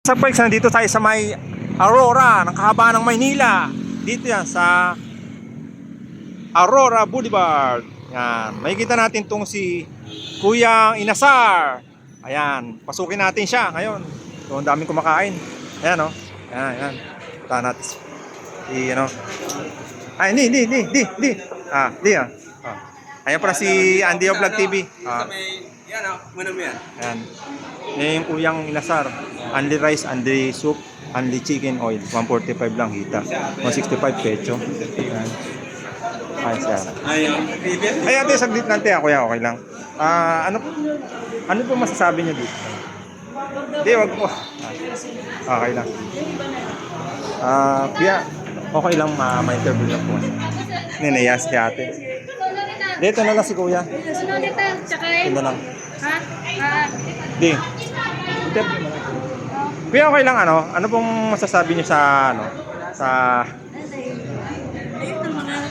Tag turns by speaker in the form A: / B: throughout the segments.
A: Sa Bikes, nandito tayo sa may Aurora, ng kahabaan ng Maynila. Dito yan sa Aurora Boulevard. Yan, makikita natin tong si Kuyang Inasar. Ayan, pasukin natin siya ngayon. So, ang daming kumakain. Ayan, oh. Ayan, ayan. Punta natin. Ano. Ay, di. Ah. Ayan pala si Andy of Vlog TV.
B: Yan muna mo yan.
A: Ayan. Yan yung Kuyang Inasar. Only rice, only soup, only chicken oil. 145 lang hita. 165 pecho. Ayan. Ay, siya. Ay, ate, saglit natin. Kuya, okay lang. Ano po masasabi niyo dito? Hindi, wag po. Okay lang. Kuya, okay lang ma-interview lang po. Ninayas si ate. Dito na lang si kuya. Ito lang. Di. Interview na lang. Kuya, okay lang ano pong masasabi niyo sa sa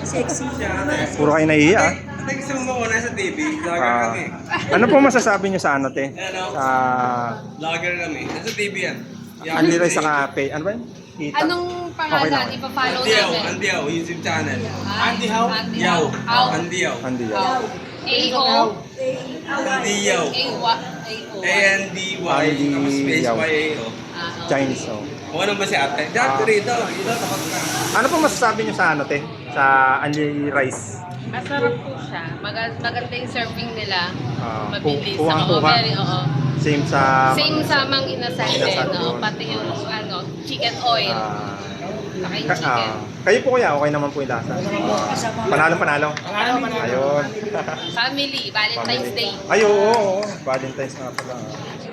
C: sexy.
A: puro kayo naiiya ah.
B: Gusto mo ko na sa TV, vlogger kami.
A: Ano pong masasabi niyo sa te? Sa
B: Vlogger kami. Nasa TV yan.
A: Andy Rice sa pay. Ano ba yun? Kita?
C: Anong
A: Okay
C: pangalan?
A: lang.
C: Ipa-follow
B: Andiyaw,
C: namin.
B: Andiyaw, YouTube channel.
C: Andy How?
B: Yaw.
C: How?
B: Andiyaw.
A: Andy.
C: A-O?
B: Andiyaw.
C: A-O?
B: A-N-D-Y. Tapos space
A: Andiyaw.
B: Y-A-O.
A: Chinese oh.
B: Kung ano ba si ate? Dati rito. Dito, takot ka.
A: Ano pong masasabi niyo sa te? Sa Andy Rice?
C: Masarap po siya. Maganda yung serving nila. Mabilis.
A: Kuhang-kuha.
C: Oo.
A: Same sa
C: Same sa Mang Inasal din.
A: Inasal
C: No?
A: yun.
C: Pati yung chicken oil. Saka yung chicken.
A: Kayo po kuya, okay naman po yung lasa. Panalo. Ayun.
C: Family. Valentine's Day.
A: Ay, oo. Valentine's nga pala.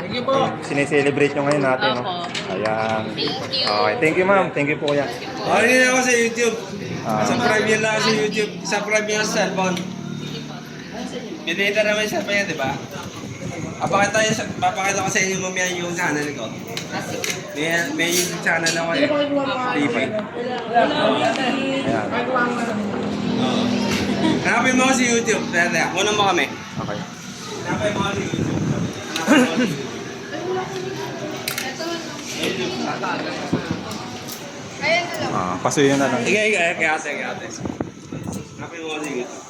B: Thank you po.
A: Sineselebrate nyo ngayon natin, no?
C: Opo.
A: Ayan.
C: Thank you.
A: Okay, thank you ma'am. Thank you po kuya.
B: Okay din ako sa YouTube.
A: Ah.
B: Subscribe yan lang sa YouTube. Subscribe yan sa cellphone. Pinita naman sa pa yan, di ba? Papakita ko sa inyo mamaya yung channel ko. May YouTube channel ako eh. TV.
A: Ayan.
B: Oo. Hanapin mo ako sa YouTube. Teka, muna mo kami.
A: Okay.
B: Hanapin mo ako sa YouTube.
A: Pasuyo na lang.
B: Sige, kay ate. Hanapin mo ako sa YouTube.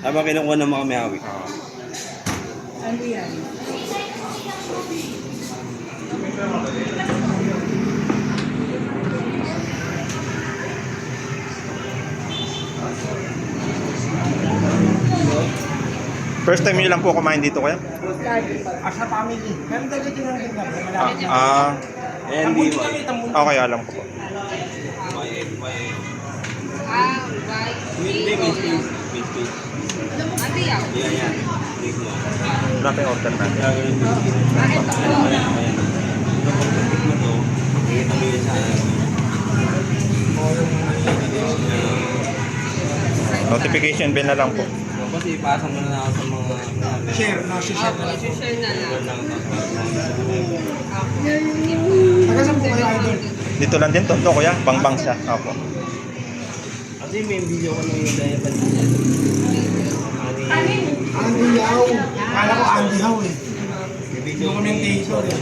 B: Habang kinukuha na mo kami hawik.
C: Ano yan?
A: First time nyo lang po kumain dito kuya?
D: Sa family. Meron talaga din ang tingnan.
B: NDY.
A: Okay, alam ko po.
B: Hindi, may space. May space.
C: Andiyaw.
B: Yan.
A: Wala pa yung order natin.
B: Gagawin ko. Ayan. Pag-click mo to, makikita mo yun sa
A: Notification bell na lang po.
B: Kasi ipasa mo na ako sa mga
D: Share, no? Share na lang.
C: Share na lang.
D: Taga saan po kayo, idol?
A: Dito lang din, Tondo kuya. Bangbang siya. Opo.
B: Kasi may video ko nung yung daya
D: Andy Yao. Kala ko Andy How eh.
B: video
D: Yung commentator eh.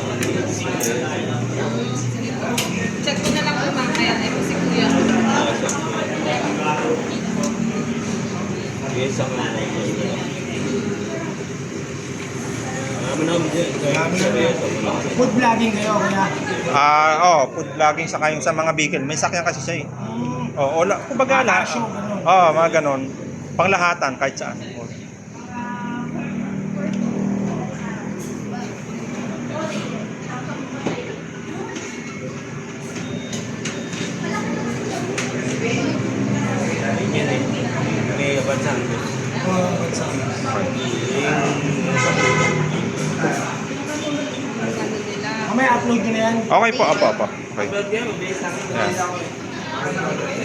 C: Check ko na lang kung mamaya. Si Kuya.
B: Yes, ako na.
D: Food vlogging kayo, kuya.
A: Food vlogging sa kayong sa mga vehicle. May sakyan kasi siya eh. Kumbaga
D: Mga
A: lahat.
D: show, ganun.
A: Mga ganon. Panglahatan kahit saan.
B: May bansang.
D: What's up? Mamaya upload nyo na yan.
A: Okay po, apo. Okay.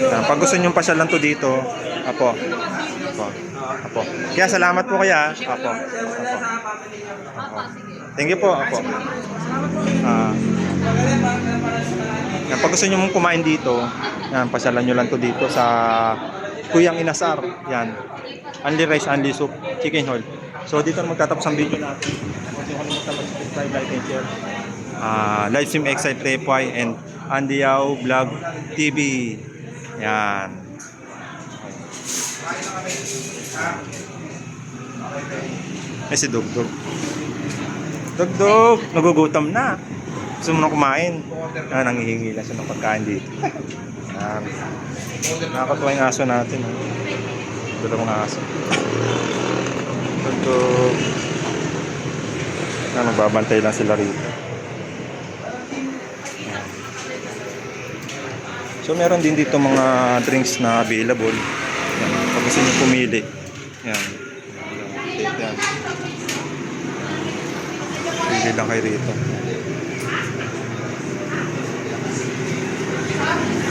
A: Pag gusto nyo pasyalan to dito, apo. Kaya salamat po kaya. Apo. Thank you po, apo. Pag gusto nyo mong kumain dito, yan, pasyalan nyo lang to dito sa Kuyang Inasar. Yan. Only rice, only soup, chicken whole. So dito na magtatapos ang video natin. Huwag nyo kalimutan mag-subscribe. subscribe, like, and share. Live Sim Excite Repay and Andiao Vlog TV. Yan. Eh si Dugdug. Dugdug, nagugutom na. Gusto mo na kumain. Nangihingi lang siya ng pagkain dito. Yan. Nakakatuwa yung aso natin. Dalawang aso. Dugdug. Nagbabantay lang sila rito. So meron din dito mga drinks na available. Yan. Pag gusto nyo pumili. Yan. Yan. Pili lang kayo rito.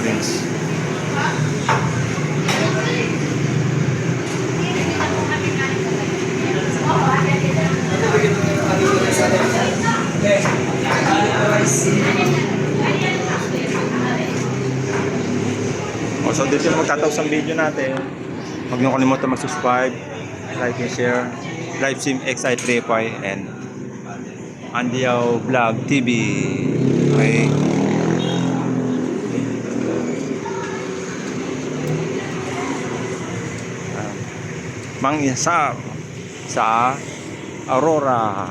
A: Drinks. So dito yung magtatapos ang video natin. Huwag niyo kalimutan mag-subscribe, like and share. Live Sim Excite Repay and Andiao Vlog TV. Okay. Mangyasar sa Aurora.